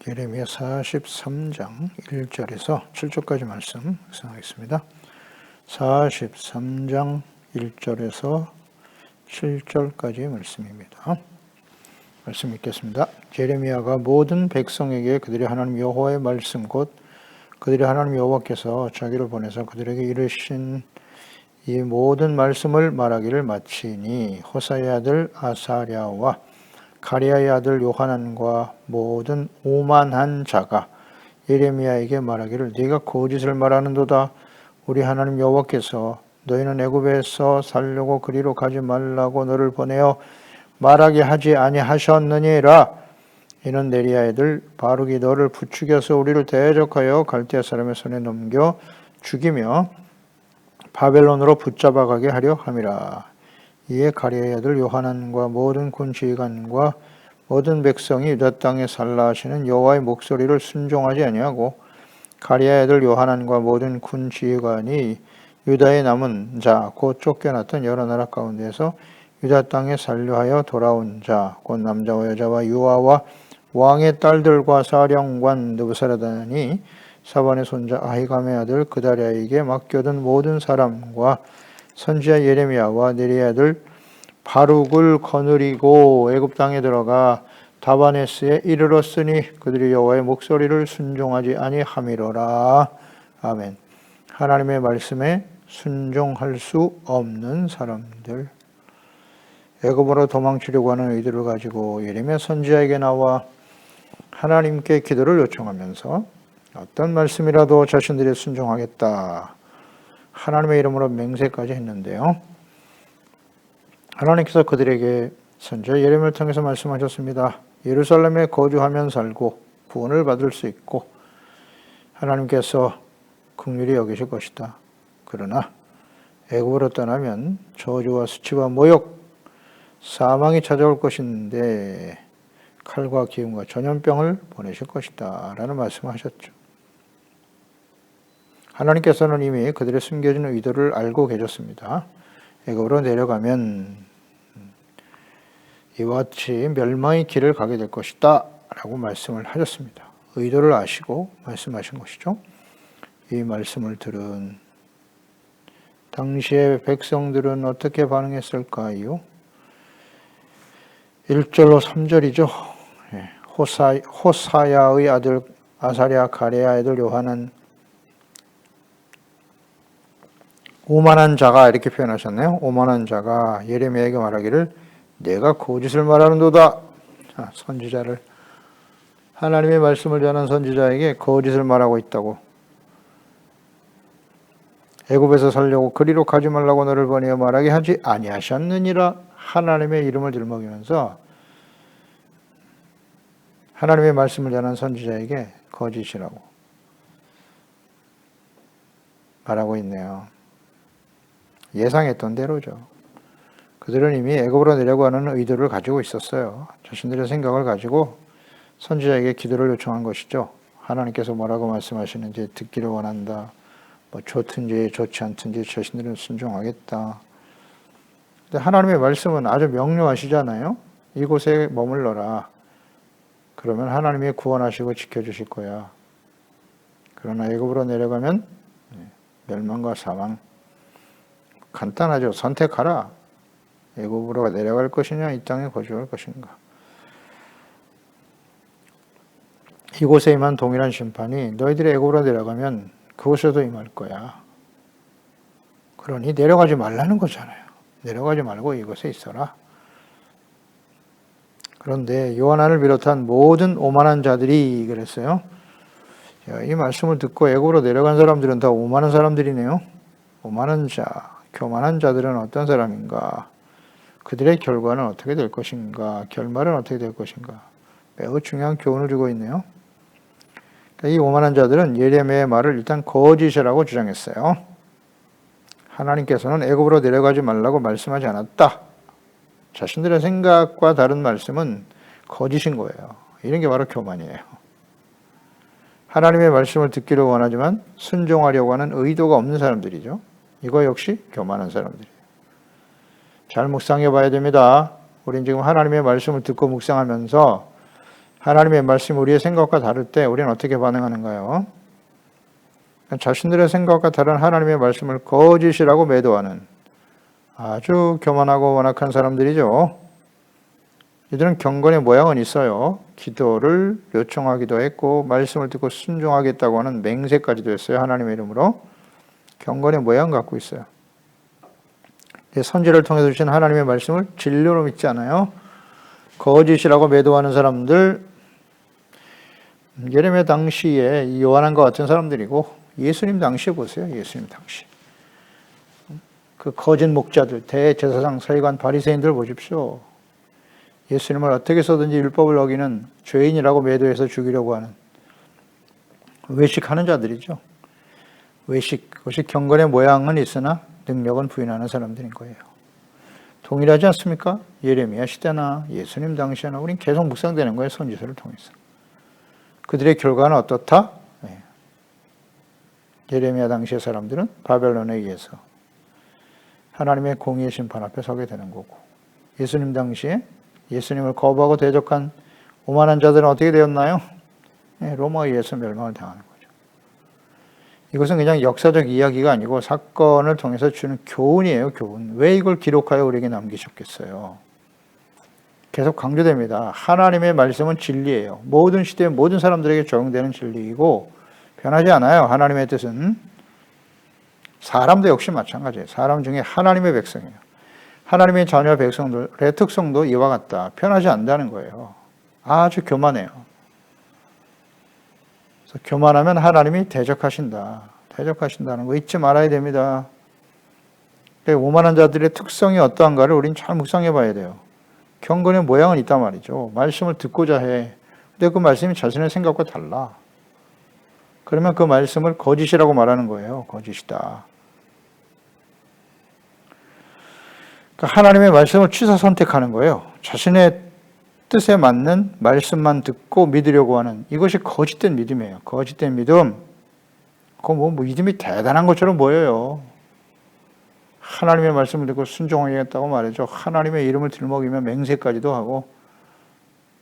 예레미야 43장 1절에서 7절까지 말씀 묵상하겠습니다. 43장 1절에서 7절까지 말씀입니다. 말씀 읽겠습니다. 예레미야가 모든 백성에게 그들의 하나님 여호와의 말씀 곧 그들의 하나님 여호와께서 자기를 보내서 그들에게 이르신 이 모든 말씀을 말하기를 마치니 호사의 아들 아사랴와 가랴의 아들 요하난과 모든 오만한 자가 예레미야에게 말하기를 네가 거짓을 말하는도다. 우리 하나님 여호와께서 너희는 애굽에서 살려고 그리로 가지 말라고 너를 보내어 말하게 하지 아니하셨느니라. 이는 네리야 애들 바룩이 너를 부추겨서 우리를 대적하여 갈대아 사람의 손에 넘겨 죽이며 바벨론으로 붙잡아 가게 하려 함이라. 이에 가랴의 아들 요하난과 모든 군 지휘관과 모든 백성이 유다 땅에 살라 하시는 여호와의 목소리를 순종하지 아니하고 가랴의 아들 요하난과 모든 군 지휘관이 유다에 남은 자 곧 쫓겨났던 여러 나라 가운데서 유다 땅에 살려하여 돌아온 자 곧 남자와 여자와 유아와 왕의 딸들과 사령관 느부사라단이 사반의 손자 아히감의 아들 그다랴에게 맡겨둔 모든 사람과 선지자 예레미야와 네리야 아들 바룩을 거느리고 애굽 땅에 들어가 다바네스에 이르렀으니 그들이 여호와의 목소리를 순종하지 아니함이로라. 아멘. 하나님의 말씀에 순종할 수 없는 사람들, 애굽으로 도망치려고 하는 의도를 가지고 예레미야 선지자에게 나와 하나님께 기도를 요청하면서 어떤 말씀이라도 자신들이 순종하겠다, 하나님의 이름으로 맹세까지 했는데요. 하나님께서 그들에게 선지자 예레미야를 통해서 말씀하셨습니다. 예루살렘에 거주하면 살고 구원을 받을 수 있고 하나님께서 긍휼히 여기실 것이다. 그러나 애굽으로 떠나면 저주와 수치와 모욕, 사망이 찾아올 것인데 칼과 기움과 전염병을 보내실 것이다 라는 말씀을 하셨죠. 하나님께서는 이미 그들의 숨겨진 의도를 알고 계셨습니다. 애굽으로 내려가면 이와 같이 멸망의 길을 가게 될 것이다 라고 말씀을 하셨습니다. 의도를 아시고 말씀하신 것이죠. 이 말씀을 들은 당시의 백성들은 어떻게 반응했을까요? 1절로 3절이죠. 호사야의 아들 아사랴, 가랴의 아들 요하난, 오만한 자가 이렇게 표현하셨네요. 오만한 자가 예레미야에게 말하기를 내가 거짓을 말하는도다. 선지자를, 하나님의 말씀을 전한 선지자에게 거짓을 말하고 있다고. 애굽에서 살려고 그리로 가지 말라고 너를 보내어 말하게 하지 아니하셨느니라. 하나님의 이름을 들먹이면서 하나님의 말씀을 전한 선지자에게 거짓이라고 말하고 있네요. 예상했던 대로죠. 그들은 이미 애굽으로 내려고 하는 의도를 가지고 있었어요. 자신들의 생각을 가지고 선지자에게 기도를 요청한 것이죠. 하나님께서 뭐라고 말씀하시는지 듣기를 원한다. 좋든지 좋지 않든지 자신들은 순종하겠다. 근데 하나님의 말씀은 아주 명료하시잖아요. 이곳에 머물러라. 그러면 하나님이 구원하시고 지켜주실 거야. 그러나 애굽으로 내려가면 멸망과 사망. 간단하죠. 선택하라. 애굽으로 내려갈 것이냐, 이 땅에 거주할 것인가. 이곳에 임한 동일한 심판이 너희들이 애굽으로 내려가면 그곳에도 임할 거야. 그러니 내려가지 말라는 거잖아요. 내려가지 말고 이곳에 있어라. 그런데 요한을 비롯한 모든 오만한 자들이 그랬어요. 이 말씀을 듣고 애굽으로 내려간 사람들은 다 오만한 사람들이네요. 오만한 자, 교만한 자들은 어떤 사람인가? 그들의 결과는 어떻게 될 것인가? 결말은 어떻게 될 것인가? 매우 중요한 교훈을 주고 있네요. 이 오만한 자들은 예레미야의 말을 일단 거짓이라고 주장했어요. 하나님께서는 애굽으로 내려가지 말라고 말씀하지 않았다. 자신들의 생각과 다른 말씀은 거짓인 거예요. 이런 게 바로 교만이에요. 하나님의 말씀을 듣기를 원하지만 순종하려고 하는 의도가 없는 사람들이죠. 이거 역시 교만한 사람들이에요. 잘 묵상해 봐야 됩니다. 우린 지금 하나님의 말씀을 듣고 묵상하면서 하나님의 말씀이 우리의 생각과 다를 때 우리는 어떻게 반응하는가요? 자신들의 생각과 다른 하나님의 말씀을 거짓이라고 매도하는 아주 교만하고 완악한 사람들이죠. 이들은 경건의 모양은 있어요. 기도를 요청하기도 했고 말씀을 듣고 순종하겠다고 하는 맹세까지도 했어요. 하나님의 이름으로. 경건의 모양 갖고 있어요. 선지를 통해서 주신 하나님의 말씀을 진리로 믿지 않아요. 거짓이라고 매도하는 사람들, 예레미야 당시에 요한과 같은 사람들이고 예수님 당시에 보세요. 예수님 당시. 그 거짓 목자들, 대제사장, 서기관, 바리새인들 보십시오. 예수님을 어떻게 해서든지 율법을 어기는 죄인이라고 매도해서 죽이려고 하는 외식하는 자들이죠. 외식, 그것이 경건의 모양은 있으나 능력은 부인하는 사람들인 거예요. 동일하지 않습니까? 예레미야 시대나 예수님 당시나 우린 계속 묵상되는 거예요. 선지서를 통해서. 그들의 결과는 어떻다? 예레미야 당시의 사람들은 바벨론에 의해서 하나님의 공의의 심판 앞에 서게 되는 거고, 예수님 당시에 예수님을 거부하고 대적한 오만한 자들은 어떻게 되었나요? 로마에 의해서 멸망을 당하는 거죠. 이것은 그냥 역사적 이야기가 아니고 사건을 통해서 주는 교훈이에요. 교훈. 왜 이걸 기록하여 우리에게 남기셨겠어요? 계속 강조됩니다. 하나님의 말씀은 진리예요. 모든 시대에 모든 사람들에게 적용되는 진리이고 변하지 않아요. 하나님의 뜻은. 사람도 역시 마찬가지예요. 사람 중에 하나님의 백성이에요. 하나님의 자녀 백성들의 특성도 이와 같다. 변하지 않는다는 거예요. 아주 교만해요. 그래서 교만하면 하나님이 대적하신다. 대적하신다는 거 잊지 말아야 됩니다. 오만한 자들의 특성이 어떠한가를 우리는 잘 묵상해 봐야 돼요. 경건의 모양은 있단 말이죠. 말씀을 듣고자 해. 근데 그 말씀이 자신의 생각과 달라. 그러면 그 말씀을 거짓이라고 말하는 거예요. 거짓이다. 그러니까 하나님의 말씀을 취사 선택하는 거예요. 자신의 뜻에 맞는 말씀만 듣고 믿으려고 하는 이것이 거짓된 믿음이에요. 거짓된 믿음. 그건 뭐 믿음이 대단한 것처럼 보여요. 하나님의 말씀을 듣고 순종하겠다고 말이죠. 하나님의 이름을 들먹이며 맹세까지도 하고.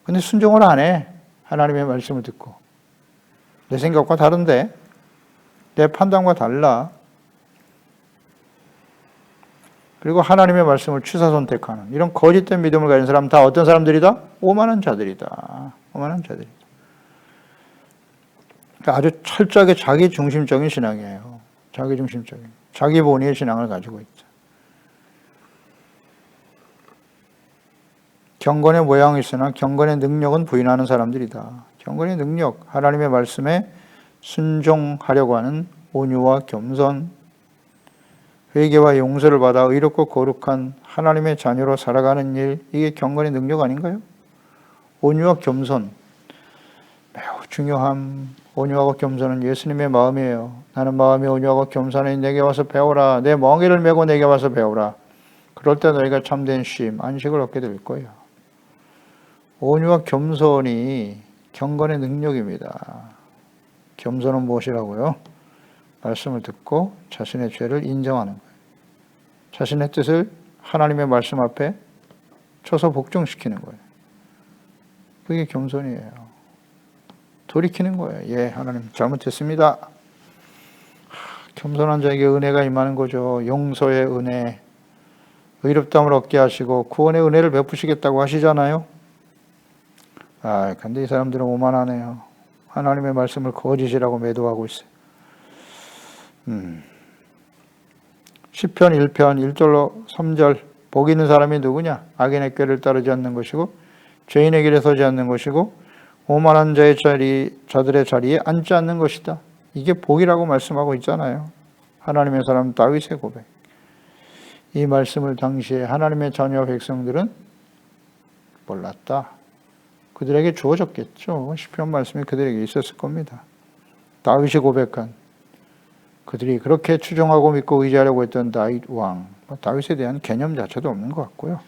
근데 순종을 안 해. 하나님의 말씀을 듣고. 내 생각과 다른데, 내 판단과 달라. 그리고 하나님의 말씀을 취사 선택하는 이런 거짓된 믿음을 가진 사람 다 어떤 사람들이다? 오만한 자들이다. 오만한 자들이다. 그러니까 아주 철저하게 자기 중심적인 신앙이에요. 자기 중심적인. 자기 본위의 신앙을 가지고 있죠. 경건의 모양이 있으나 경건의 능력은 부인하는 사람들이다. 경건의 능력, 하나님의 말씀에 순종하려고 하는 온유와 겸손, 회개와 용서를 받아 의롭고 거룩한 하나님의 자녀로 살아가는 일, 이게 경건의 능력 아닌가요? 온유와 겸손, 매우 중요함. 온유하고 겸손은 예수님의 마음이에요. 나는 마음이 온유하고 겸손하니 내게 와서 배우라. 내 멍에를 메고 내게 와서 배우라. 그럴 때 너희가 참된 쉼, 안식을 얻게 될 거예요. 온유와 겸손이 경건의 능력입니다. 겸손은 무엇이라고요? 말씀을 듣고 자신의 죄를 인정하는 거예요. 자신의 뜻을 하나님의 말씀 앞에 쳐서 복종시키는 거예요. 그게 겸손이에요. 돌이키는 거예요. 예, 하나님 잘못했습니다. 겸손한 자에게 은혜가 임하는 거죠. 용서의 은혜, 의롭다함을 얻게 하시고 구원의 은혜를 베푸시겠다고 하시잖아요. 근데 이 사람들은 오만하네요. 하나님의 말씀을 거짓이라고 매도하고 있어요. 시편 1편 1절로 3절 복 있는 사람이 누구냐? 악인의 꾀를 따르지 않는 것이고 죄인의 길에 서지 않는 것이고 오만한 자들의 자리에 앉지 않는 것이다. 이게 복이라고 말씀하고 있잖아요. 하나님의 사람 다윗의 고백. 이 말씀을 당시에 하나님의 자녀 백성들은 몰랐다. 그들에게 주어졌겠죠. 시편 말씀이 그들에게 있었을 겁니다. 다윗이 고백한 그들이 그렇게 추종하고 믿고 의지하려고 했던 다윗 왕, 다윗에 대한 개념 자체도 없는 것 같고요.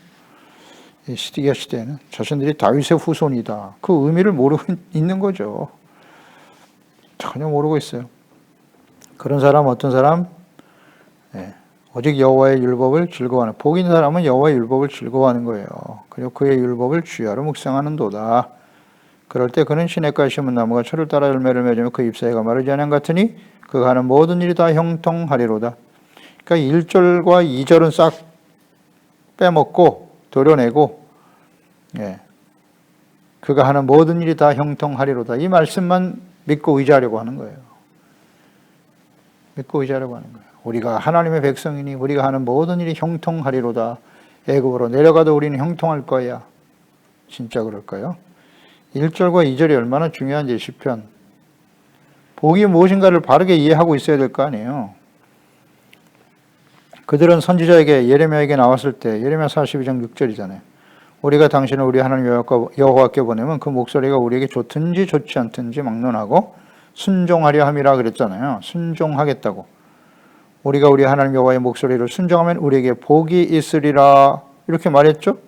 이 시드기야 시대에는 자신들이 다윗의 후손이다. 그 의미를 모르고 있는 거죠. 전혀 모르고 있어요. 그런 사람 어떤 사람? 오직 여호와의 율법을 즐거워하는, 복 있는 사람은 여호와의 율법을 즐거워하는 거예요. 그리고 그의 율법을 주야로 묵상하는 도다. 그럴 때 그는 시냇가에 심은 나무가 철을 따라 열매를 맺으며 그 잎사귀가 마르지 않은 같으니 그가 하는 모든 일이 다 형통하리로다. 그러니까 1절과 2절은 싹 빼먹고 도려내고, 그가 하는 모든 일이 다 형통하리로다. 이 말씀만 믿고 의지하려고 하는 거예요. 믿고 의지하려고 하는 거예요. 우리가 하나님의 백성이니 우리가 하는 모든 일이 형통하리로다. 애굽으로 내려가도 우리는 형통할 거야. 진짜 그럴까요? 1절과 2절이 얼마나 중요한지 시편. 복이 무엇인가를 바르게 이해하고 있어야 될 거 아니에요. 그들은 선지자에게 예레미야에게 나왔을 때 예레미야 42장 6절이잖아요. 우리가 당신을 우리 하나님 여호와께 보내면 그 목소리가 우리에게 좋든지 좋지 않든지 막론하고 순종하려 함이라 그랬잖아요. 순종하겠다고. 우리가 우리 하나님 여호와의 목소리를 순종하면 우리에게 복이 있으리라 이렇게 말했죠.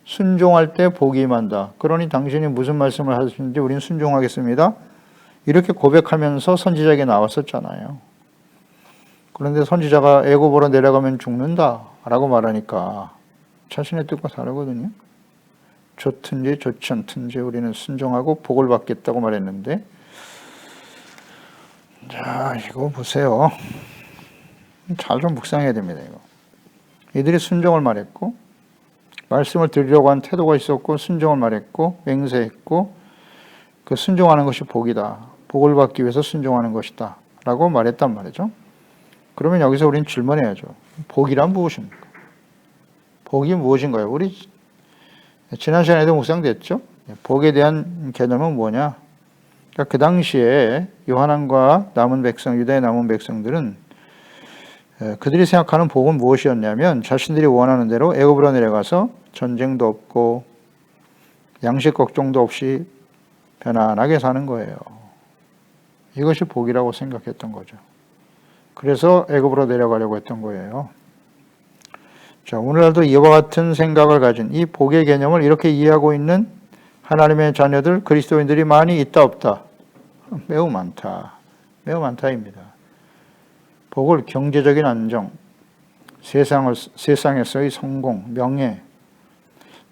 순종할 때 복이 임한다. 그러니 당신이 무슨 말씀을 하시는지 우리는 순종하겠습니다. 이렇게 고백하면서 선지자에게 나왔었잖아요. 그런데 선지자가 애굽으로 내려가면 죽는다라고 말하니까 자신의 뜻과 다르거든요. 좋든지 좋지 않든지 우리는 순종하고 복을 받겠다고 말했는데, 자, 이거 보세요. 잘 좀 묵상해야 됩니다. 이들이 순종을 말했고 말씀을 드리려고 한 태도가 있었고 순종을 말했고 맹세했고 그 순종하는 것이 복이다. 복을 받기 위해서 순종하는 것이다. 라고 말했단 말이죠. 그러면 여기서 우리는 질문해야죠. 복이란 무엇입니까? 복이 무엇인가요? 우리 지난 시간에도 묵상됐죠? 복에 대한 개념은 뭐냐? 그러니까 그 당시에 요한왕과 남은 백성, 유다의 남은 백성들은 그들이 생각하는 복은 무엇이었냐면 자신들이 원하는 대로 애굽으로 내려가서 전쟁도 없고 양식 걱정도 없이 편안하게 사는 거예요. 이것이 복이라고 생각했던 거죠. 그래서 애굽으로 내려가려고 했던 거예요. 자, 오늘날도 이와 같은 생각을 가진 이 복의 개념을 이렇게 이해하고 있는 하나님의 자녀들, 그리스도인들이 많이 있다 없다? 매우 많다. 매우 많다입니다. 복을 경제적인 안정, 세상에서의 성공, 명예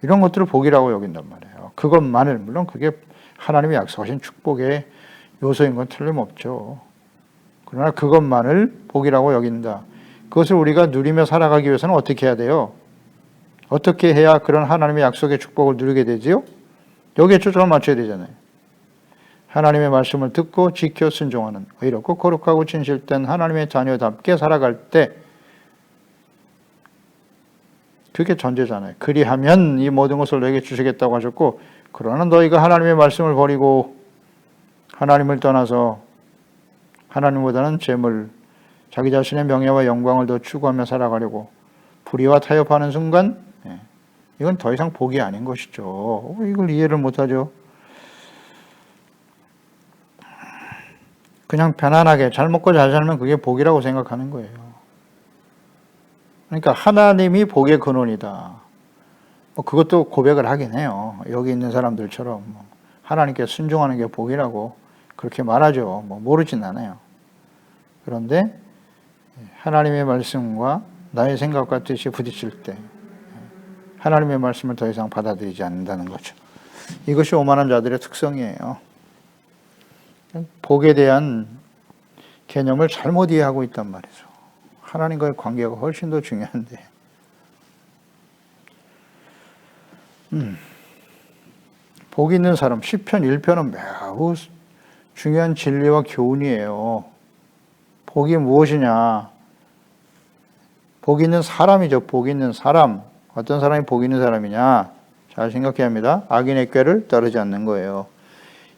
이런 것들을 복이라고 여긴단 말이에요. 그것만을, 물론 그게 하나님이 약속하신 축복의 요소인 건 틀림없죠. 그러나 그것만을 복이라고 여긴다. 그것을 우리가 누리며 살아가기 위해서는 어떻게 해야 돼요? 어떻게 해야 그런 하나님의 약속의 축복을 누리게 되지요? 여기에 초점을 맞춰야 되잖아요. 하나님의 말씀을 듣고 지켜 순종하는 의롭고 거룩하고 진실된 하나님의 자녀답게 살아갈 때 그게 전제잖아요. 그리하면 이 모든 것을 너에게 주시겠다고 하셨고, 그러나 너희가 하나님의 말씀을 버리고 하나님을 떠나서 하나님보다는 재물, 자기 자신의 명예와 영광을 더 추구하며 살아가려고 불의와 타협하는 순간 이건 더 이상 복이 아닌 것이죠. 이걸 이해를 못하죠. 그냥 편안하게 잘 먹고 잘 살면 그게 복이라고 생각하는 거예요. 그러니까 하나님이 복의 근원이다. 그것도 고백을 하긴 해요. 여기 있는 사람들처럼 하나님께 순종하는 게 복이라고 그렇게 말하죠. 모르진 않아요. 그런데 하나님의 말씀과 나의 생각과 뜻이 부딪힐 때 하나님의 말씀을 더 이상 받아들이지 않는다는 거죠. 이것이 오만한 자들의 특성이에요. 복에 대한 개념을 잘못 이해하고 있단 말이죠. 하나님과의 관계가 훨씬 더 중요한데. 복 있는 사람, 시편 1편은 매우 중요한 진리와 교훈이에요. 복이 무엇이냐? 복 있는 사람이죠. 복 있는 사람. 어떤 사람이 복 있는 사람이냐? 잘 생각해야 합니다. 악인의 꾀를 따르지 않는 거예요.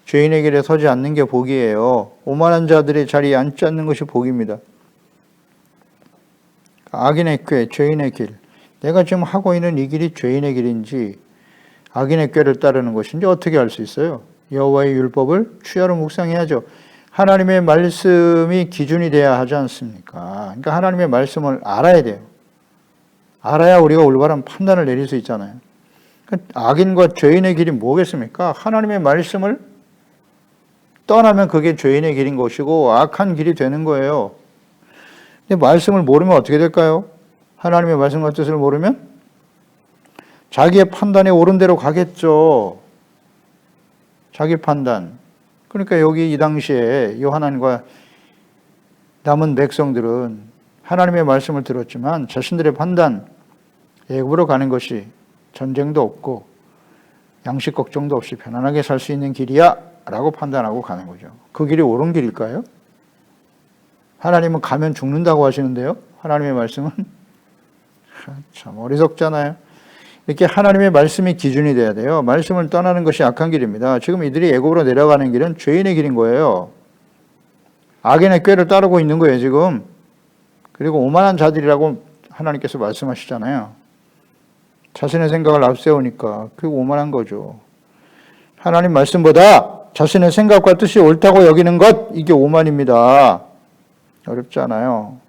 죄인의 길에 서지 않는 게 복이에요. 오만한 자들의 자리에 앉지 않는 것이 복입니다. 악인의 꾀, 죄인의 길. 내가 지금 하고 있는 이 길이 죄인의 길인지 악인의 꾀를 따르는 것인지 어떻게 알 수 있어요? 여호와의 율법을 추야로 묵상해야죠. 하나님의 말씀이 기준이 돼야 하지 않습니까? 그러니까 하나님의 말씀을 알아야 돼요. 알아야 우리가 올바른 판단을 내릴 수 있잖아요. 악인과 죄인의 길이 뭐겠습니까? 하나님의 말씀을 떠나면 그게 죄인의 길인 것이고 악한 길이 되는 거예요. 근데 말씀을 모르면 어떻게 될까요? 하나님의 말씀과 뜻을 모르면 자기의 판단에 옳은 대로 가겠죠. 자기 판단. 그러니까 여기 이 당시에 요한안과 남은 백성들은 하나님의 말씀을 들었지만 자신들의 판단, 애굽으로 가는 것이 전쟁도 없고 양식 걱정도 없이 편안하게 살 수 있는 길이야 라고 판단하고 가는 거죠. 그 길이 옳은 길일까요? 하나님은 가면 죽는다고 하시는데요. 하나님의 말씀은 참 어리석잖아요. 이렇게 하나님의 말씀이 기준이 돼야 돼요. 말씀을 떠나는 것이 악한 길입니다. 지금 이들이 애굽으로 내려가는 길은 죄인의 길인 거예요. 악인의 꾀를 따르고 있는 거예요, 지금. 그리고 오만한 자들이라고 하나님께서 말씀하시잖아요. 자신의 생각을 앞세우니까 그게 오만한 거죠. 하나님 말씀보다 자신의 생각과 뜻이 옳다고 여기는 것, 이게 오만입니다. 어렵지 않아요.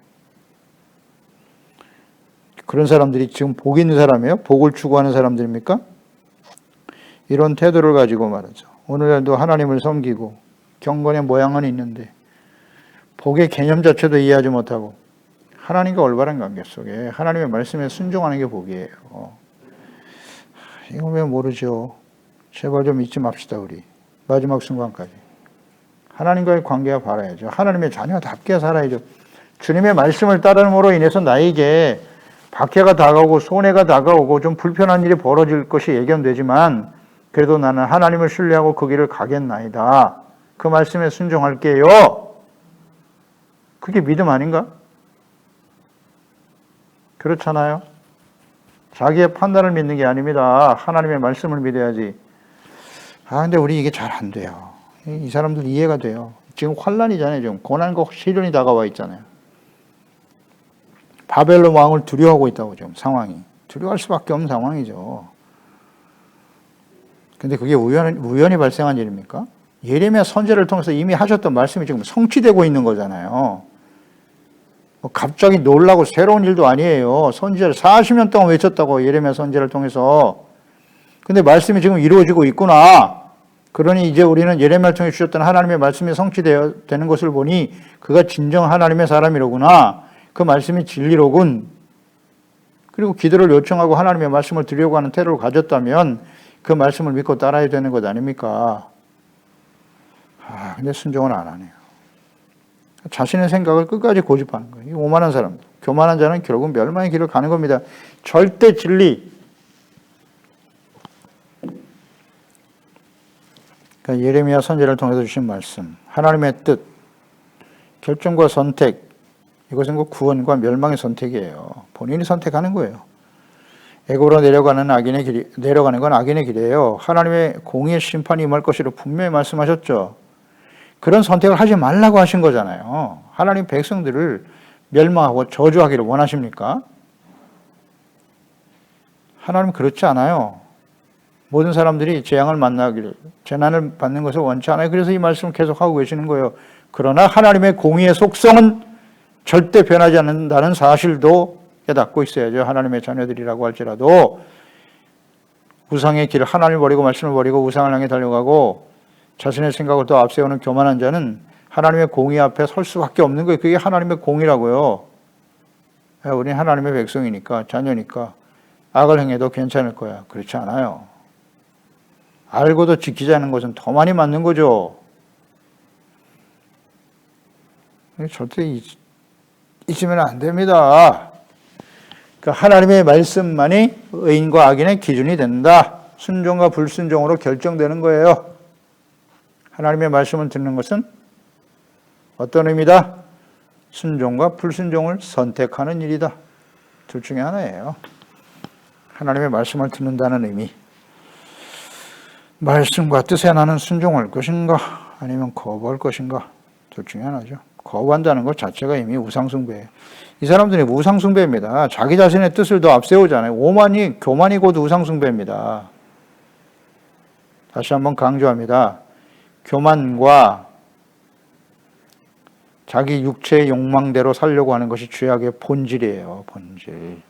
그런 사람들이 지금 복 있는 사람이에요? 복을 추구하는 사람들입니까? 이런 태도를 가지고 말하죠. 오늘날도 하나님을 섬기고 경건의 모양은 있는데 복의 개념 자체도 이해하지 못하고 하나님과 올바른 관계 속에 하나님의 말씀에 순종하는 게 복이에요. 이거 왜 모르죠? 제발 좀 잊지 맙시다, 우리. 마지막 순간까지. 하나님과의 관계가 바라야죠. 하나님의 자녀답게 살아야죠. 주님의 말씀을 따름으로 인해서 나에게 박해가 다가오고 손해가 다가오고 좀 불편한 일이 벌어질 것이 예견되지만 그래도 나는 하나님을 신뢰하고 그 길을 가겠나이다. 그 말씀에 순종할게요. 그게 믿음 아닌가? 그렇잖아요. 자기의 판단을 믿는 게 아닙니다. 하나님의 말씀을 믿어야지. 근데 우리 이게 잘 안 돼요. 이 사람들 이해가 돼요. 지금 환란이잖아요. 지금 고난과 시련이 다가와 있잖아요. 바벨론 왕을 두려워하고 있다고 지금 상황이. 두려워할 수밖에 없는 상황이죠. 근데 그게 우연히 발생한 일입니까? 예레미야 선지자를 통해서 이미 하셨던 말씀이 지금 성취되고 있는 거잖아요. 갑자기 놀라고 새로운 일도 아니에요. 선지자를 40년 동안 외쳤다고 예레미야 선지자를 통해서. 근데 말씀이 지금 이루어지고 있구나. 그러니 이제 우리는 예레미야를 통해 주셨던 하나님의 말씀이 성취되는 것을 보니 그가 진정 하나님의 사람이로구나. 그 말씀이 진리로군. 그리고 기도를 요청하고 하나님의 말씀을 드리려고 하는 태도를 가졌다면 그 말씀을 믿고 따라야 되는 것 아닙니까? 근데 순종을 안 하네요. 자신의 생각을 끝까지 고집하는 거예요. 이 오만한 사람들. 교만한 자는 결국 멸망의 길을 가는 겁니다. 절대 진리. 그러니까 예레미야 선지자를 통해서 주신 말씀. 하나님의 뜻. 결정과 선택. 이것은 그 구원과 멸망의 선택이에요. 본인이 선택하는 거예요. 애굽으로 내려가는 건 악인의 길이에요. 하나님의 공의의 심판이 임할 것이라 분명히 말씀하셨죠. 그런 선택을 하지 말라고 하신 거잖아요. 하나님 백성들을 멸망하고 저주하기를 원하십니까? 하나님 그렇지 않아요. 모든 사람들이 재앙을 만나기를, 재난을 받는 것을 원치 않아요. 그래서 이 말씀을 계속 하고 계시는 거예요. 그러나 하나님의 공의의 속성은 절대 변하지 않는다는 사실도 깨닫고 있어야죠. 하나님의 자녀들이라고 할지라도 우상의 길을 하나님을 버리고 말씀을 버리고 우상을 향해 달려가고 자신의 생각을 더 앞세우는 교만한 자는 하나님의 공의 앞에 설 수밖에 없는 거예요. 그게 하나님의 공의라고요. 우리는 하나님의 백성이니까, 자녀니까 악을 행해도 괜찮을 거야. 그렇지 않아요. 알고도 지키지 않는 것은 더 많이 맞는 거죠. 절대 잊으면 안 됩니다. 그러니까 하나님의 말씀만이 의인과 악인의 기준이 된다. 순종과 불순종으로 결정되는 거예요. 하나님의 말씀을 듣는 것은 어떤 의미다? 순종과 불순종을 선택하는 일이다. 둘 중에 하나예요. 하나님의 말씀을 듣는다는 의미. 말씀과 뜻에 나는 순종할 것인가 아니면 거부할 것인가. 둘 중에 하나죠. 거부한다는 것 자체가 이미 우상숭배예요. 이 사람들이 우상숭배입니다. 자기 자신의 뜻을 더 앞세우잖아요. 교만이 곧 우상숭배입니다. 다시 한번 강조합니다. 교만과 자기 육체의 욕망대로 살려고 하는 것이 죄악의 본질이에요. 본질.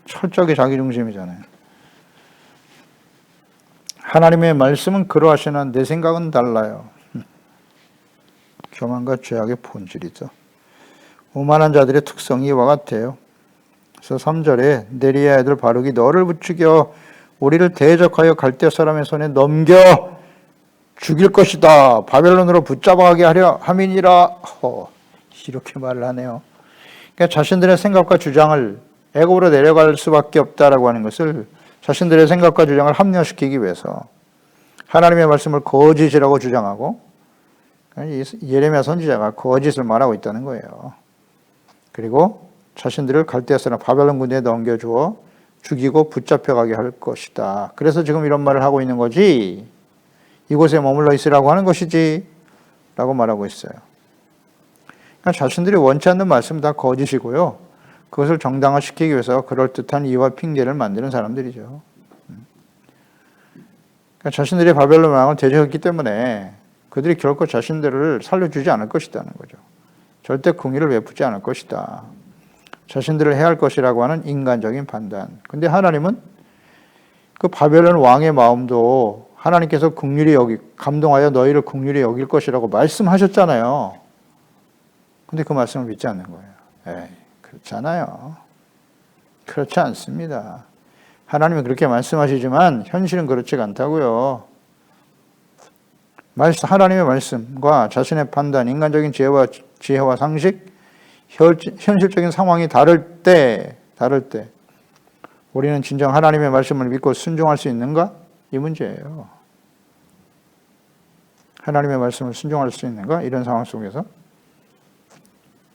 철저하게 자기중심이잖아요. 하나님의 말씀은 그러하시나 내 생각은 달라요. 교만과 죄악의 본질이죠. 오만한 자들의 특성이 이와 같아요. 그래서 3절에 네리야 아들 바룩이 너를 부추겨 우리를 대적하여 갈대 사람의 손에 넘겨 죽일 것이다. 바벨론으로 붙잡아가게 하려 함이니라. 이렇게 말을 하네요. 그러니까 자신들의 생각과 주장을 애굽으로 내려갈 수밖에 없다라고 하는 것을 자신들의 생각과 주장을 합리화시키기 위해서 하나님의 말씀을 거짓이라고 주장하고 예레미야 선지자가 거짓을 말하고 있다는 거예요. 그리고 자신들을 갈대아서나 바벨론 군대에 넘겨주어 죽이고 붙잡혀가게 할 것이다. 그래서 지금 이런 말을 하고 있는 거지. 이곳에 머물러 있으라고 하는 것이지 라고 말하고 있어요. 그러니까 자신들이 원치 않는 말씀 다 거짓이고요. 그것을 정당화시키기 위해서 그럴듯한 이유와 핑계를 만드는 사람들이죠. 그러니까 자신들이 바벨론 왕을 대적했기 때문에 그들이 결코 자신들을 살려주지 않을 것이라는 거죠. 절대 긍휼을 베푸지 않을 것이다. 자신들을 해야 할 것이라고 하는 인간적인 판단. 근데 하나님은 그 바벨론 왕의 마음도 하나님께서 감동하여 너희를 긍휼히 여길 것이라고 말씀하셨잖아요. 근데 그 말씀을 믿지 않는 거예요. 에이, 그렇잖아요. 그렇지 않습니다. 하나님은 그렇게 말씀하시지만 현실은 그렇지가 않다고요. 하나님의 말씀과 자신의 판단, 인간적인 지혜와 상식, 현실적인 상황이 다를 때 우리는 진정 하나님의 말씀을 믿고 순종할 수 있는가? 이 문제예요. 하나님의 말씀을 순종할 수 있는가? 이런 상황 속에서.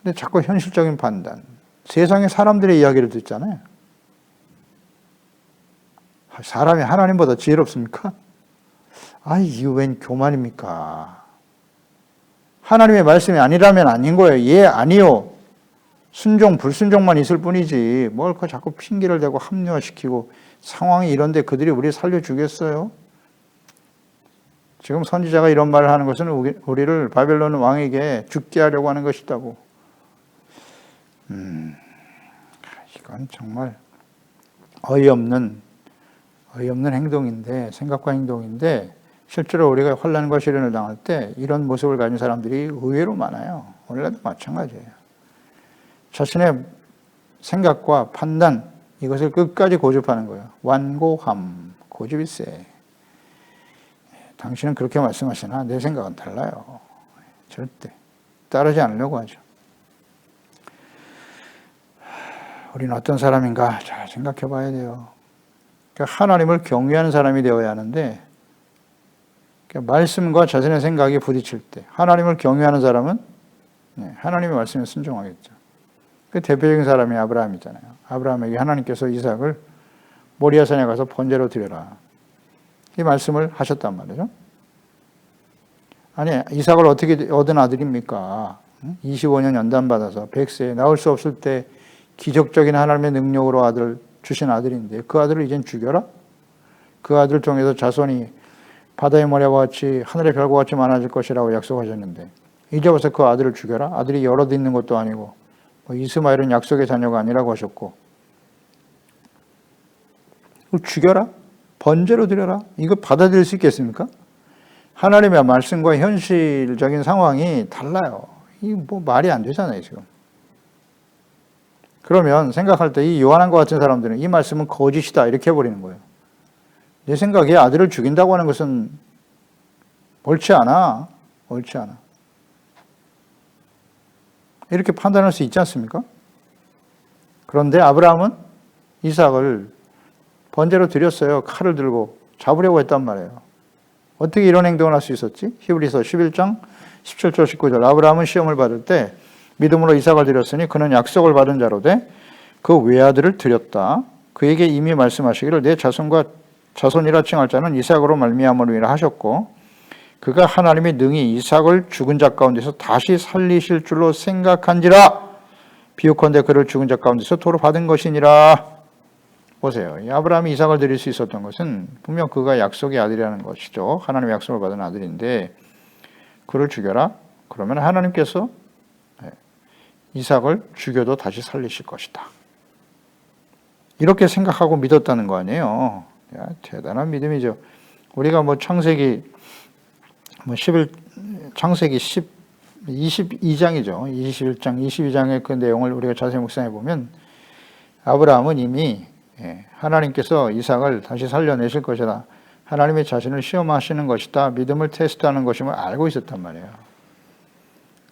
근데 자꾸 현실적인 판단, 세상의 사람들의 이야기를 듣잖아요. 사람이 하나님보다 지혜롭습니까? 이거 웬 교만입니까? 하나님의 말씀이 아니라면 아닌 거예요. 예, 아니요. 순종, 불순종만 있을 뿐이지 뭘 자꾸 핑계를 대고 합리화시키고 상황이 이런데 그들이 우리 살려주겠어요? 지금 선지자가 이런 말을 하는 것은 우리를 바벨론 왕에게 죽게 하려고 하는 것이다고. 이건 정말 어이없는 행동인데, 생각과 행동인데 실제로 우리가 환난과 시련을 당할 때 이런 모습을 가진 사람들이 의외로 많아요. 오늘날도 마찬가지예요. 자신의 생각과 판단, 이것을 끝까지 고집하는 거예요. 완고함, 고집일세. 당신은 그렇게 말씀하시나 내 생각은 달라요. 절대 따르지 않으려고 하죠. 우리는 어떤 사람인가 잘 생각해 봐야 돼요. 그러니까 하나님을 경외하는 사람이 되어야 하는데, 그러니까 말씀과 자신의 생각이 부딪힐 때 하나님을 경외하는 사람은 하나님의 말씀에 순종하겠죠. 그 대표적인 사람이 아브라함이잖아요. 아브라함에게 하나님께서 이삭을 모리아산에 가서 번제로 드려라, 이 말씀을 하셨단 말이죠. 아니, 이삭을 어떻게 얻은 아들입니까? 25년 연단받아서 100세에 나올 수 없을 때 기적적인 하나님의 능력으로 아들을 주신 아들인데 그 아들을 이젠 죽여라? 그 아들을 통해서 자손이 바다의 모래와 같이 하늘의 별과 같이 많아질 것이라고 약속하셨는데 이제 와서 그 아들을 죽여라? 아들이 여럿 있는 것도 아니고 이스마엘은 약속의 자녀가 아니라고 하셨고, 죽여라? 번제로 드려라? 이거 받아들일 수 있겠습니까? 하나님의 말씀과 현실적인 상황이 달라요. 이게 말이 안 되잖아요, 지금. 그러면 생각할 때 이 요한과 같은 사람들은 이 말씀은 거짓이다 이렇게 해버리는 거예요. 내 생각에 아들을 죽인다고 하는 것은 옳지 않아. 이렇게 판단할 수 있지 않습니까? 그런데 아브라함은 이삭을 번제로 드렸어요. 칼을 들고 잡으려고 했단 말이에요. 어떻게 이런 행동을 할 수 있었지? 히브리서 11장 17절 19절. 아브라함은 시험을 받을 때 믿음으로 이삭을 드렸으니 그는 약속을 받은 자로 돼 그 외아들을 드렸다. 그에게 이미 말씀하시기를 내 자손이라 칭할 자는 이삭으로 말미암으리라 하셨고, 그가 하나님이 능히 이삭을 죽은 자 가운데서 다시 살리실 줄로 생각한지라 비유컨대 그를 죽은 자 가운데서 도로 받은 것이니라. 보세요. 이 아브라함이 이삭을 드릴 수 있었던 것은 분명 그가 약속의 아들이라는 것이죠. 하나님의 약속을 받은 아들인데 그를 죽여라? 그러면 하나님께서 이삭을 죽여도 다시 살리실 것이다. 이렇게 생각하고 믿었다는 거 아니에요. 야, 대단한 믿음이죠. 우리가 창세기 22장이죠. 21장, 22장의 그 내용을 우리가 자세히 묵상해 보면 아브라함은 이미 하나님께서 이삭을 다시 살려내실 것이다. 하나님이 자신을 시험하시는 것이다. 믿음을 테스트하는 것임을 알고 있었단 말이에요.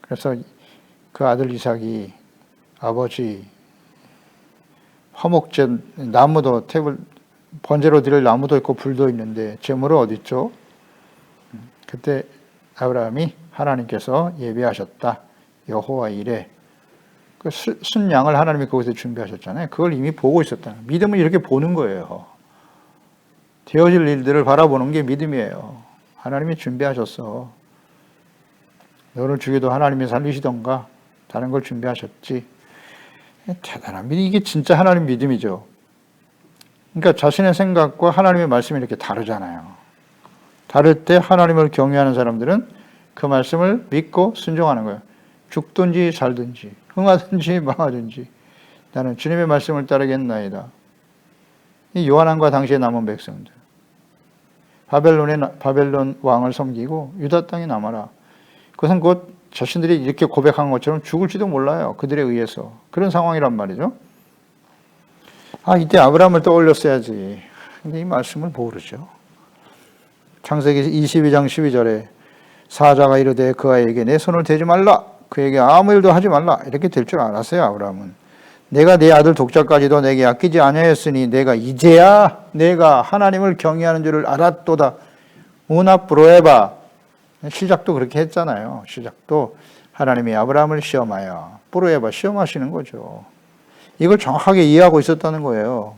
그래서 그 아들 이삭이 아버지 화목제 나무도 번제로 드릴 나무도 있고 불도 있는데 제물은 어디 있죠? 그때 아브라함이 하나님께서 예비하셨다. 여호와 이레. 그 순양을 하나님이 거기서 준비하셨잖아요. 그걸 이미 보고 있었다. 믿음을 이렇게 보는 거예요. 되어질 일들을 바라보는 게 믿음이에요. 하나님이 준비하셨어. 너를 죽여도 하나님이 살리시던가 다른 걸 준비하셨지. 대단한 믿음. 이게 진짜 하나님 믿음이죠. 그러니까 자신의 생각과 하나님의 말씀이 이렇게 다르잖아요. 다를 때 하나님을 경외하는 사람들은 그 말씀을 믿고 순종하는 거예요. 죽든지 살든지 흥하든지 망하든지 나는 주님의 말씀을 따르겠나이다. 이 요한왕과 당시에 남은 백성들. 바벨론 왕을 섬기고 유다 땅에 남아라. 그것은 곧 자신들이 이렇게 고백한 것처럼 죽을지도 몰라요. 그들에 의해서. 그런 상황이란 말이죠. 이때 아브라함을 떠올렸어야지. 근데 이 말씀을 모르죠. 창세기 22장 12절에 사자가 이르되 그 아이에게 내 손을 대지 말라. 그에게 아무 일도 하지 말라. 이렇게 될 줄 알았어요. 아브라함은. 내가 네 아들 독자까지도 내게 아끼지 아니하였으니 내가 이제야 내가 하나님을 경외하는 줄을 알았도다. 우나 브로에바. 시작도 그렇게 했잖아요. 시작도 하나님이 아브라함을 시험하여 브로에바 시험하시는 거죠. 이걸 정확하게 이해하고 있었다는 거예요.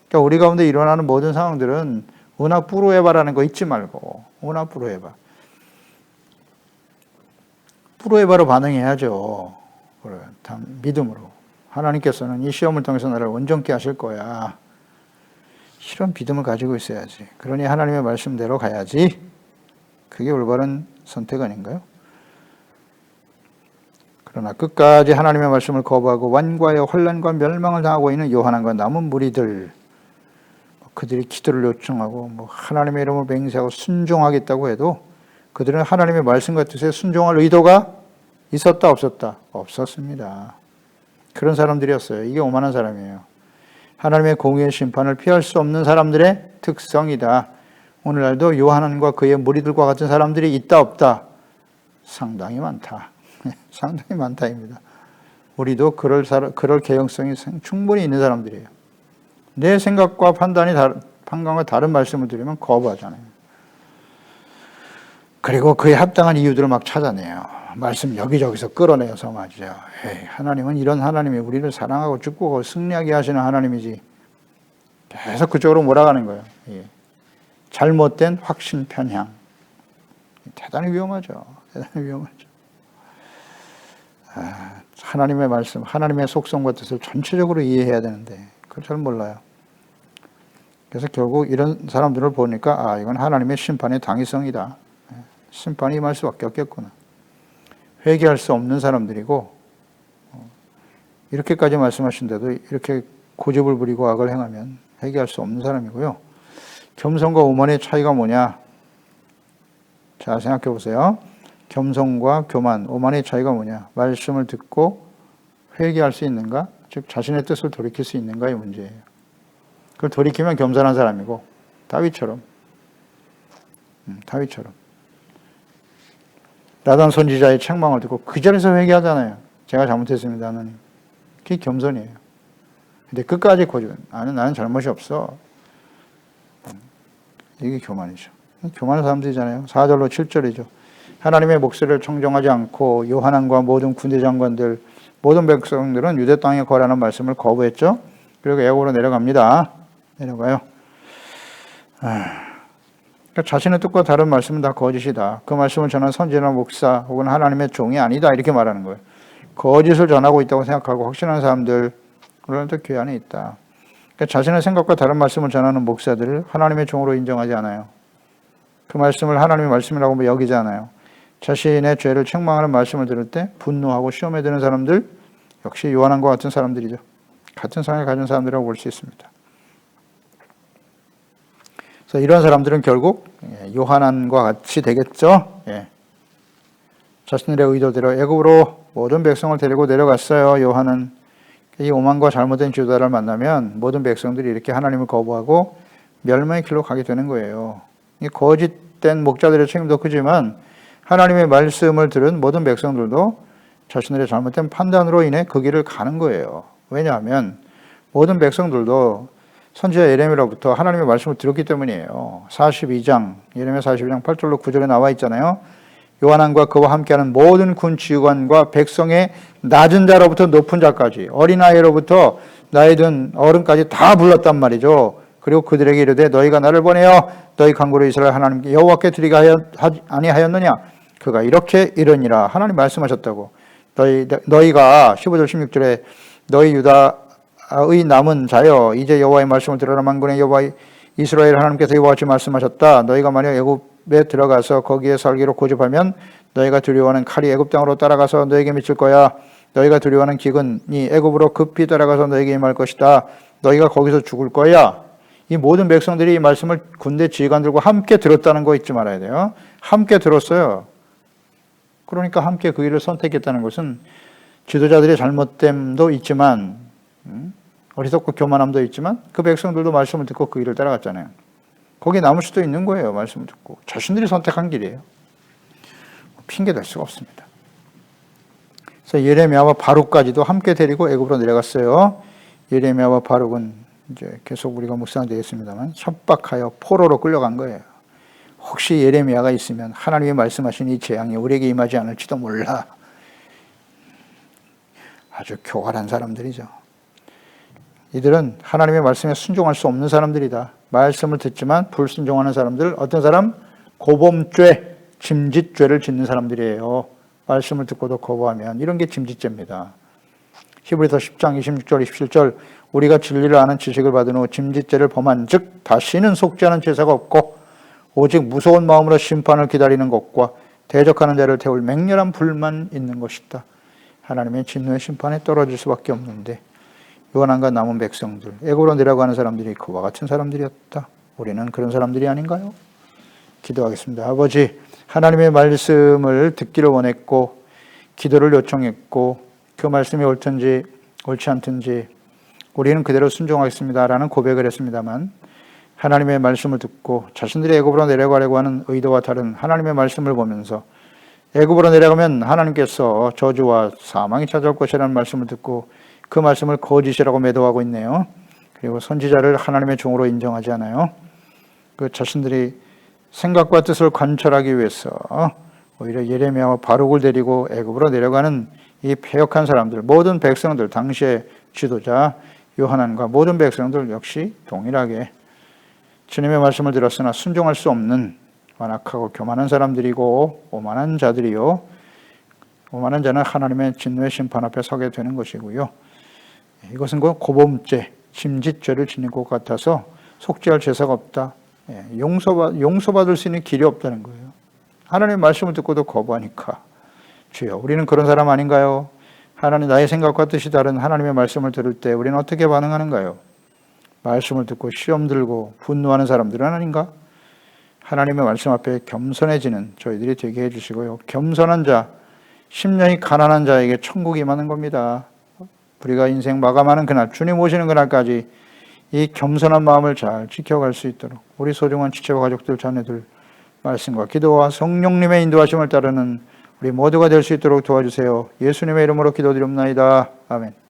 그러니까 우리 가운데 일어나는 모든 상황들은 우나 브로에바라는 거 잊지 말고 우나 브로에바. 브로에바로 반응해야죠. 믿음으로. 하나님께서는 이 시험을 통해서 나를 온전케 하실 거야. 이런 믿음을 가지고 있어야지. 그러니 하나님의 말씀대로 가야지. 그게 올바른 선택 아닌가요? 그러나 끝까지 하나님의 말씀을 거부하고 완과의 혼란과 멸망을 당하고 있는 요한왕과 남은 무리들, 그들이 기도를 요청하고 하나님의 이름을 맹세하고 순종하겠다고 해도 그들은 하나님의 말씀과 뜻에 순종할 의도가 있었다 없었다? 없었습니다. 그런 사람들이었어요. 이게 오만한 사람이에요. 하나님의 공의의 심판을 피할 수 없는 사람들의 특성이다. 오늘날도 요한과 그의 무리들과 같은 사람들이 있다 없다? 상당히 많다. 상당히 많다입니다. 우리도 그럴 개연성이 충분히 있는 사람들이에요. 내 생각과 판단과 다른 말씀을 들으면 거부하잖아요. 그리고 그에 합당한 이유들을 막 찾아내요. 말씀 여기저기서 끌어내서 말이죠. 하나님은 이런 하나님이 우리를 사랑하고 축복하고 승리하게 하시는 하나님이지. 계속 그쪽으로 몰아가는 거예요. 잘못된 확신 편향. 대단히 위험하죠. 대단히 위험하죠. 하나님의 말씀, 하나님의 속성과 뜻을 전체적으로 이해해야 되는데 그걸 잘 몰라요. 그래서 결국 이런 사람들을 보니까 이건 하나님의 심판의 당위성이다. 심판이 임할 수밖에 없겠구나. 회개할 수 없는 사람들이고 이렇게까지 말씀하신데도 이렇게 고집을 부리고 악을 행하면 회개할 수 없는 사람이고요. 겸손과 오만의 차이가 뭐냐? 자, 생각해 보세요. 겸손과 교만, 오만의 차이가 뭐냐? 말씀을 듣고 회개할 수 있는가? 즉 자신의 뜻을 돌이킬 수 있는가의 문제예요. 그걸 돌이키면 겸손한 사람이고 다윗처럼 나단 선지자의 책망을 듣고 그 자리에서 회개하잖아요. 제가 잘못했습니다, 하나님. 그게 겸손이에요. 근데 끝까지 고집은 나는 잘못이 없어. 이게 교만이죠. 교만한 사람들이잖아요. 4절로 7절이죠. 하나님의 목소리를 청정하지 않고 요한왕과 모든 군대 장관들, 모든 백성들은 유대 땅에 거라는 말씀을 거부했죠. 그리고 애굽으로 내려갑니다. 내려가요. 그러니까 자신의 뜻과 다른 말씀은 다 거짓이다. 그 말씀을 전한 선지자나 목사 혹은 하나님의 종이 아니다. 이렇게 말하는 거예요. 거짓을 전하고 있다고 생각하고 확신하는 사람들, 그런데 교회 안에 있다. 그러니까 자신의 생각과 다른 말씀을 전하는 목사들을 하나님의 종으로 인정하지 않아요. 그 말씀을 하나님의 말씀이라고 여기지 않아요. 자신의 죄를 책망하는 말씀을 들을 때 분노하고 시험에 드는 사람들, 역시 요한왕과 같은 사람들이죠. 같은 상을 가진 사람들이라고 볼 수 있습니다. 그래서 이런 사람들은 결국 요한왕과 같이 되겠죠. 자신들의 의도대로 애굽으로 모든 백성을 데리고 내려갔어요. 요한은 이 오만과 잘못된 지도자를 만나면 모든 백성들이 이렇게 하나님을 거부하고 멸망의 길로 가게 되는 거예요. 이 거짓된 목자들의 책임도 크지만 하나님의 말씀을 들은 모든 백성들도 자신들의 잘못된 판단으로 인해 그 길을 가는 거예요. 왜냐하면 모든 백성들도 선지자 예레미야로부터 하나님의 말씀을 들었기 때문이에요. 42장, 예레미야 42장 8절로 9절에 나와 있잖아요. 요한왕과 그와 함께하는 모든 군 지휘관과 백성의 낮은 자로부터 높은 자까지 어린아이로부터 나이 든 어른까지 다 불렀단 말이죠. 그리고 그들에게 이르되 너희가 나를 보내어 너희 강구를 이스라엘 하나님께 여호와께 드리게 아니하였느냐. 그가 이렇게 이르니라. 하나님 말씀하셨다고. 너희가 15절 16절에 너희 유다의 남은 자여 이제 여호와의 말씀을 들으라. 만군의 여호와 이스라엘 하나님께서 이와 같이 말씀하셨다. 너희가 만약 애굽에 들어가서 거기에 살기로 고집하면 너희가 두려워하는 칼이 애굽 땅으로 따라가서 너에게 미칠 거야. 너희가 두려워하는 기근이 애굽으로 급히 따라가서 너에게 임할 것이다. 너희가 거기서 죽을 거야. 이 모든 백성들이 이 말씀을 군대 지휘관들과 함께 들었다는 거 잊지 말아야 돼요. 함께 들었어요. 그러니까 함께 그 일을 선택했다는 것은 지도자들의 잘못됨도 있지만 어리석고 교만함도 있지만 그 백성들도 말씀을 듣고 그 일을 따라갔잖아요. 거기에 남을 수도 있는 거예요. 말씀을 듣고. 자신들이 선택한 길이에요. 핑계 댈 수가 없습니다. 그래서 예레미야와 바룩까지도 함께 데리고 애굽으로 내려갔어요. 예레미야와 바룩은 이제 계속 우리가 묵상하게 되겠습니다만 협박하여 포로로 끌려간 거예요. 혹시 예레미야가 있으면 하나님이 말씀하신 이 재앙이 우리에게 임하지 않을지도 몰라. 아주 교활한 사람들이죠. 이들은 하나님의 말씀에 순종할 수 없는 사람들이다. 말씀을 듣지만 불순종하는 사람들, 어떤 사람? 고범죄, 짐짓죄를 짓는 사람들이에요. 말씀을 듣고도 거부하면 이런 게 짐짓죄입니다. 히브리서 10장 26절 27절 우리가 진리를 아는 지식을 받은 후 짐짓죄를 범한 즉 다시는 속지 않은 제사가 없고 오직 무서운 마음으로 심판을 기다리는 것과 대적하는 자를 태울 맹렬한 불만 있는 것이다. 하나님의 진노의 심판에 떨어질 수밖에 없는데 요한왕과 남은 백성들, 애굽으로 내려가는 사람들이 그와 같은 사람들이었다. 우리는 그런 사람들이 아닌가요? 기도하겠습니다. 아버지, 하나님의 말씀을 듣기를 원했고 기도를 요청했고 그 말씀이 옳든지 옳지 않든지 우리는 그대로 순종하겠습니다라는 고백을 했습니다만 하나님의 말씀을 듣고 자신들이 애굽으로 내려가려고 하는 의도와 다른 하나님의 말씀을 보면서 애굽으로 내려가면 하나님께서 저주와 사망이 찾아올 것이라는 말씀을 듣고 그 말씀을 거짓이라고 매도하고 있네요. 그리고 선지자를 하나님의 종으로 인정하지 않아요. 그 자신들이 생각과 뜻을 관철하기 위해서 오히려 예레미야와 바룩을 데리고 애굽으로 내려가는 이 패역한 사람들, 모든 백성들, 당시의 지도자 요하난과 모든 백성들 역시 동일하게 주님의 말씀을 들었으나 순종할 수 없는 완악하고 교만한 사람들이고 오만한 자들이요. 오만한 자는 하나님의 진노의 심판 앞에 서게 되는 것이고요. 이것은 고범죄, 짐짓죄를 지닌 것 같아서 속죄할 제사가 없다. 용서받을 수 있는 길이 없다는 거예요. 하나님의 말씀을 듣고도 거부하니까 주여 우리는 그런 사람 아닌가요? 하나님 나의 생각과 뜻이 다른 하나님의 말씀을 들을 때 우리는 어떻게 반응하는가요? 말씀을 듣고 시험 들고 분노하는 사람들은 아닌가? 하나님의 말씀 앞에 겸손해지는 저희들이 되게 해주시고요. 겸손한 자, 심령이 가난한 자에게 천국이 임하는 겁니다. 우리가 인생 마감하는 그날, 주님 오시는 그날까지 이 겸손한 마음을 잘 지켜갈 수 있도록 우리 소중한 지체와 가족들, 자녀들 말씀과 기도와 성령님의 인도하심을 따르는 우리 모두가 될 수 있도록 도와주세요. 예수님의 이름으로 기도드립니다. 아멘.